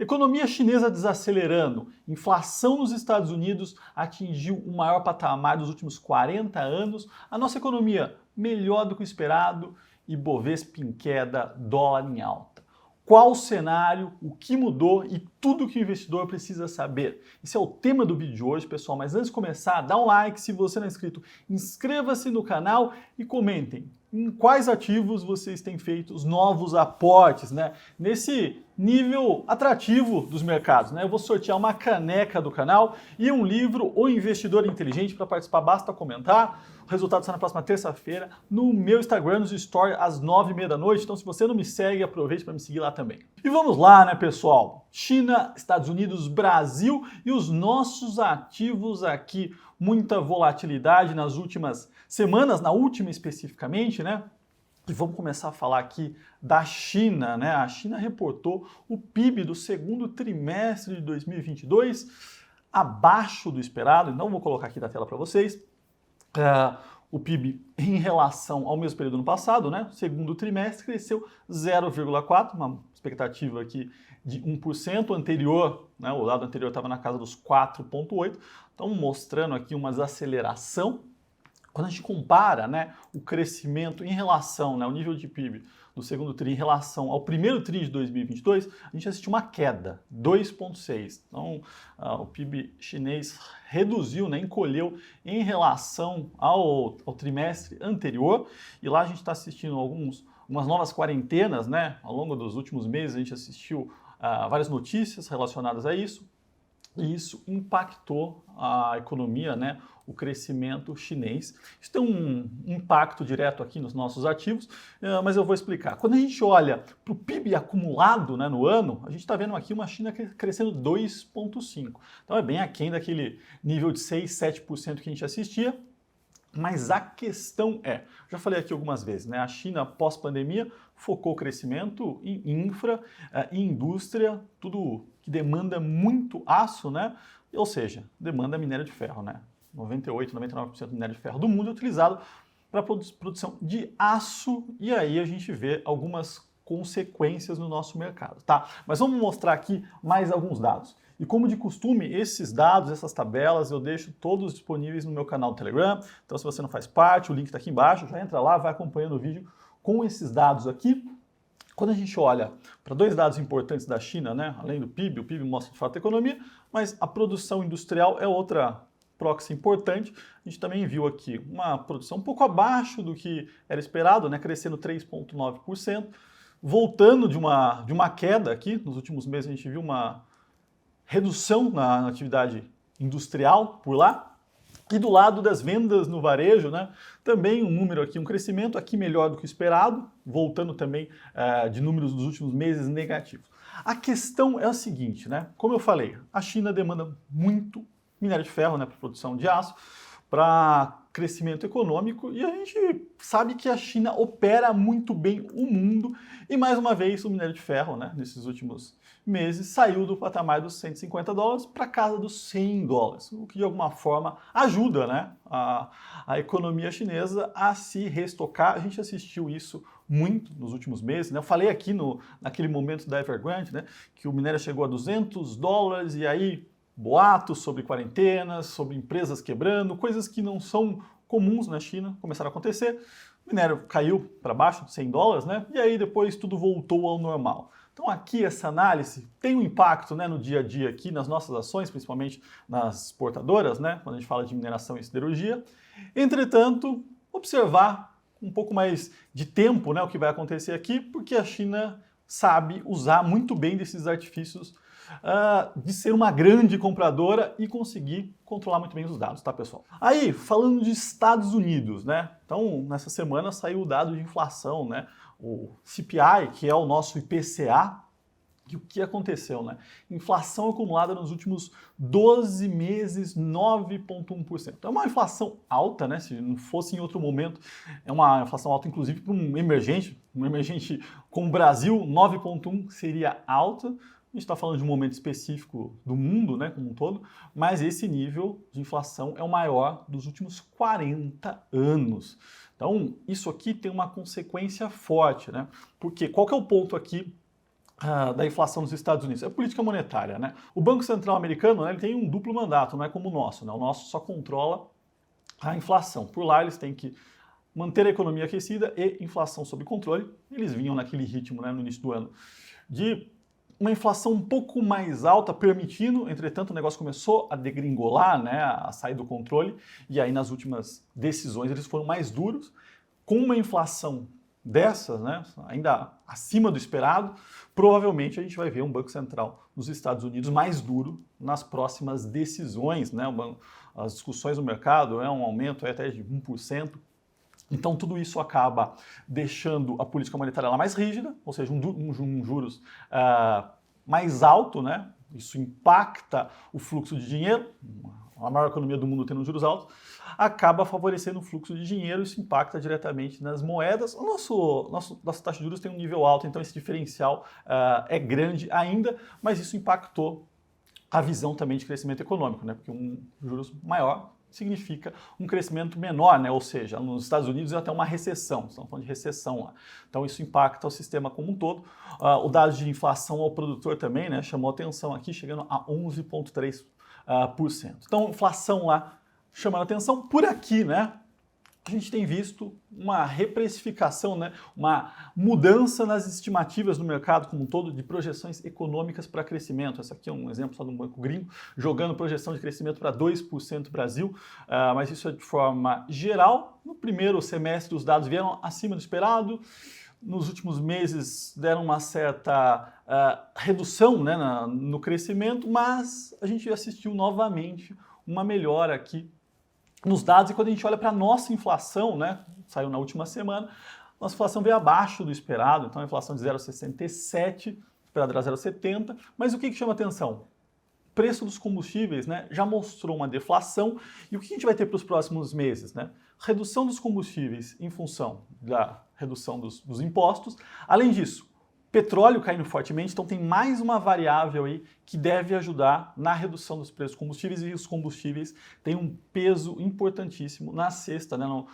Economia chinesa desacelerando. Inflação nos Estados Unidos atingiu o maior patamar dos últimos 40 anos. A nossa economia melhor do que o esperado e Bovespa em queda, dólar em alta. Qual o cenário, o que mudou e tudo que o investidor precisa saber? Esse é o tema do vídeo de hoje, pessoal. Mas antes de começar, dá um like, se você não é inscrito, inscreva-se no canal e comentem em quais ativos vocês têm feito os novos aportes, né? Nesse nível atrativo dos mercados, né? Eu vou sortear uma caneca do canal e um livro O Investidor Inteligente. Para participar, basta comentar. O resultado será na próxima terça-feira no meu Instagram, nos stories, às 9h30 da noite. Então, se você não me segue, aproveite para me seguir lá também. E vamos lá, né, pessoal? China, Estados Unidos, Brasil e os nossos ativos aqui. Muita volatilidade nas últimas semanas, na última especificamente, né? E vamos começar a falar aqui da China, né? A China reportou o PIB do segundo trimestre de 2022 abaixo do esperado. Então, vou colocar aqui na tela para vocês. O PIB em relação ao mesmo período no passado, né? Segundo trimestre cresceu 0,4%, uma expectativa aqui de 1%, anterior, né? O dado anterior estava na casa dos 4,8%, então mostrando aqui uma desaceleração. Quando a gente compara, né, o crescimento em relação, né, o nível de PIB do segundo TRI em relação ao primeiro TRI de 2022, a gente assistiu uma queda, 2,6%. Então, o PIB chinês reduziu, né, encolheu em relação ao trimestre anterior. E lá a gente está assistindo algumas novas quarentenas, né? Ao longo dos últimos meses a gente assistiu várias notícias relacionadas a isso. E isso impactou a economia, né, o crescimento chinês. Isso tem um impacto direto aqui nos nossos ativos, mas eu vou explicar. Quando a gente olha para o PIB acumulado, né, no ano, a gente está vendo aqui uma China crescendo 2,5%. Então é bem aquém daquele nível de 6, 7% que a gente assistia. Mas a questão é, já falei aqui algumas vezes, né? A China pós-pandemia focou o crescimento em infra, em indústria, tudo que demanda muito aço, né? Ou seja, demanda minério de ferro, né? 98, 99% do minério de ferro do mundo é utilizado para produção de aço, e aí a gente vê algumas consequências no nosso mercado, tá? Mas vamos mostrar aqui mais alguns dados. E como de costume, esses dados, essas tabelas, eu deixo todos disponíveis no meu canal do Telegram. Então, se você não faz parte, o link está aqui embaixo, já entra lá, vai acompanhando o vídeo com esses dados aqui. Quando a gente olha para dois dados importantes da China, né, além do PIB, o PIB mostra de fato a economia, mas a produção industrial é outra proxy importante. A gente também viu aqui uma produção um pouco abaixo do que era esperado, né, crescendo 3,9%. Voltando de uma queda aqui, nos últimos meses a gente viu uma redução na atividade industrial por lá. E do lado das vendas no varejo, né, também um número aqui, um crescimento aqui melhor do que o esperado, voltando também de números dos últimos meses negativos. A questão é a seguinte, né, como eu falei, a China demanda muito minério de ferro, né, para produção de aço, para crescimento econômico, e a gente sabe que a China opera muito bem o mundo, e mais uma vez o minério de ferro, né, nesses últimos meses, saiu do patamar dos $150 para casa dos $100, o que de alguma forma ajuda, né, a economia chinesa a se reestocar. A gente assistiu isso muito nos últimos meses, né? Eu falei aqui naquele momento da Evergrande, né, que o minério chegou a $200 e aí boatos sobre quarentenas, sobre empresas quebrando, coisas que não são comuns na China começaram a acontecer. O minério caiu para baixo de $100, né? E aí depois tudo voltou ao normal. Então aqui essa análise tem um impacto, né, no dia a dia aqui nas nossas ações, principalmente nas exportadoras, né, quando a gente fala de mineração e siderurgia. Entretanto, observar um pouco mais de tempo, né, o que vai acontecer aqui, porque a China sabe usar muito bem desses artifícios de ser uma grande compradora e conseguir controlar muito bem os dados, tá, pessoal? Aí, falando de Estados Unidos, né? Então, nessa semana saiu o dado de inflação, né? O CPI, que é o nosso IPCA. E o que aconteceu, né? Inflação acumulada nos últimos 12 meses, 9,1%. É uma inflação alta, né? Se não fosse em outro momento, é uma inflação alta, inclusive, para um emergente como o Brasil, 9,1% seria alta. A gente está falando de um momento específico do mundo, né, como um todo, mas esse nível de inflação é o maior dos últimos 40 anos. Então, isso aqui tem uma consequência forte, né? Porque qual que é o ponto aqui da inflação nos Estados Unidos? É política monetária, né? O Banco Central americano, né, ele tem um duplo mandato, não é como o nosso, né? O nosso só controla a inflação. Por lá eles têm que manter a economia aquecida e inflação sob controle. Eles vinham naquele ritmo, né, no início do ano de uma inflação um pouco mais alta, permitindo, entretanto, o negócio começou a degringolar, né, a sair do controle, e aí nas últimas decisões eles foram mais duros, com uma inflação dessas, né, ainda acima do esperado, provavelmente a gente vai ver um Banco Central nos Estados Unidos mais duro nas próximas decisões, né, as discussões no mercado, um aumento até de 1%, então, tudo isso acaba deixando a política monetária lá mais rígida, ou seja, um juros mais alto, né? Isso impacta o fluxo de dinheiro, a maior economia do mundo tendo juros altos, acaba favorecendo o fluxo de dinheiro, isso impacta diretamente nas moedas. Nossa taxa de juros tem um nível alto, então esse diferencial é grande ainda, mas isso impactou a visão também de crescimento econômico, né? Porque um juros maior significa um crescimento menor, né? Ou seja, nos Estados Unidos é até uma recessão, estamos falando de recessão lá. Então isso impacta o sistema como um todo. O dado de inflação ao produtor também, né, chamou atenção aqui, chegando a 11,3%. Então inflação lá chamando atenção. Por aqui, né, a gente tem visto uma reprecificação, né, uma mudança nas estimativas do mercado como um todo de projeções econômicas para crescimento. Essa aqui é um exemplo só de um banco gringo, jogando projeção de crescimento para 2% Brasil, mas isso é de forma geral. No primeiro semestre os dados vieram acima do esperado, nos últimos meses deram uma certa redução, né, no crescimento, mas a gente assistiu novamente uma melhora aqui nos dados, e quando a gente olha para a nossa inflação, né, saiu na última semana, nossa inflação veio abaixo do esperado, então a inflação de 0,67, esperado era 0,70, mas o que chama atenção? O preço dos combustíveis, né, já mostrou uma deflação, e o que a gente vai ter para os próximos meses? Né? Redução dos combustíveis em função da redução dos impostos, além disso, petróleo caindo fortemente, então tem mais uma variável aí que deve ajudar na redução dos preços dos combustíveis, e os combustíveis têm um peso importantíssimo na cesta, né, no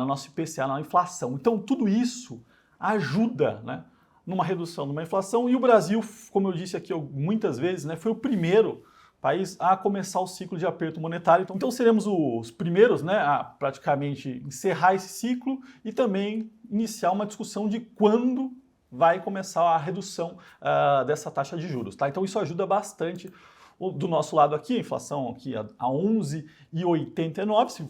nosso IPCA, na inflação. Então tudo isso ajuda, né, numa redução, numa inflação, e o Brasil, como eu disse aqui muitas vezes, né, foi o primeiro país a começar o ciclo de aperto monetário. Então seremos os primeiros, né, a praticamente encerrar esse ciclo e também iniciar uma discussão de quando vai começar a redução dessa taxa de juros, tá? Então isso ajuda bastante. Do nosso lado aqui, a inflação aqui a 11,89, se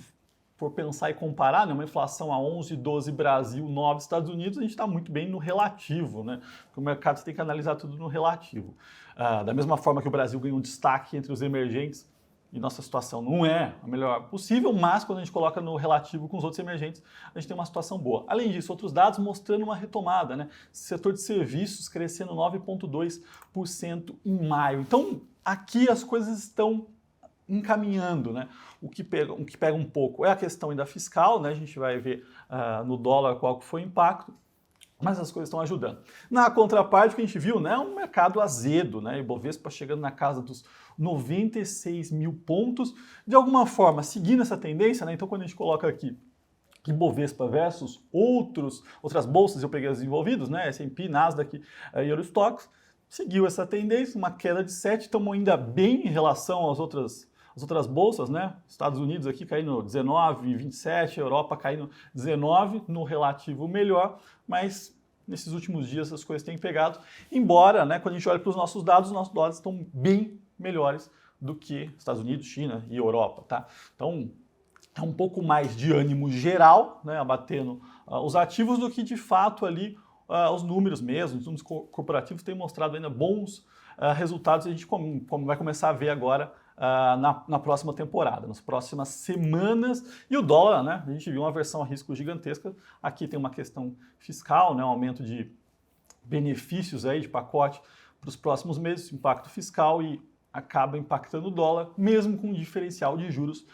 for pensar e comparar, né, uma inflação a 11,12 Brasil, 9 Estados Unidos, a gente está muito bem no relativo, né? Porque o mercado você tem que analisar tudo no relativo. Da mesma forma que o Brasil ganhou um destaque entre os emergentes, e nossa situação não é a melhor possível, mas quando a gente coloca no relativo com os outros emergentes, a gente tem uma situação boa. Além disso, outros dados mostrando uma retomada, né? Setor de serviços crescendo 9,2% em maio. Então, aqui as coisas estão encaminhando, né? O que pega um pouco é a questão ainda fiscal, né? A gente vai ver no dólar qual que foi o impacto, mas as coisas estão ajudando. Na contraparte, o que a gente viu, né, um mercado azedo, né, Ibovespa chegando na casa dos 96 mil pontos, de alguma forma, seguindo essa tendência, né, então quando a gente coloca aqui Ibovespa versus outras bolsas, eu peguei os envolvidos, né, S&P, Nasdaq e Eurostoxx, seguiu essa tendência, uma queda de 7, estamos ainda bem em relação às outras bolsas, né? Estados Unidos aqui caindo 19, 27, Europa caindo 19, no relativo melhor, mas nesses últimos dias as coisas têm pegado, embora, né, quando a gente olha para os nossos dados estão bem melhores do que Estados Unidos, China e Europa, tá? Então, é um pouco mais de ânimo geral, né, abatendo os ativos do que de fato ali os números mesmo, os números corporativos têm mostrado ainda bons resultados, e a gente vai começar a ver agora na próxima temporada, nas próximas semanas. E o dólar, né? A gente viu uma versão a risco gigantesca. Aqui tem uma questão fiscal, né? Um aumento de benefícios aí de pacote para os próximos meses, impacto fiscal, e acaba impactando o dólar, mesmo com um diferencial de juros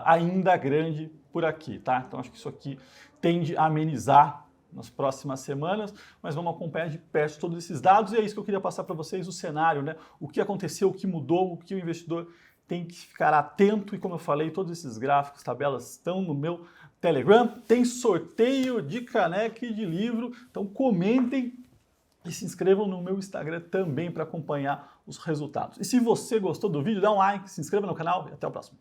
ainda grande por aqui, tá? Então acho que isso aqui tende a amenizar nas próximas semanas, mas vamos acompanhar de perto todos esses dados, e é isso que eu queria passar para vocês, o cenário, né? O que aconteceu, o que mudou, o que o investidor tem que ficar atento, e como eu falei, todos esses gráficos, tabelas estão no meu Telegram, tem sorteio de caneca e de livro, então comentem E se inscrevam no meu Instagram também para acompanhar os resultados. E se você gostou do vídeo, dá um like, se inscreva no canal e até o próximo.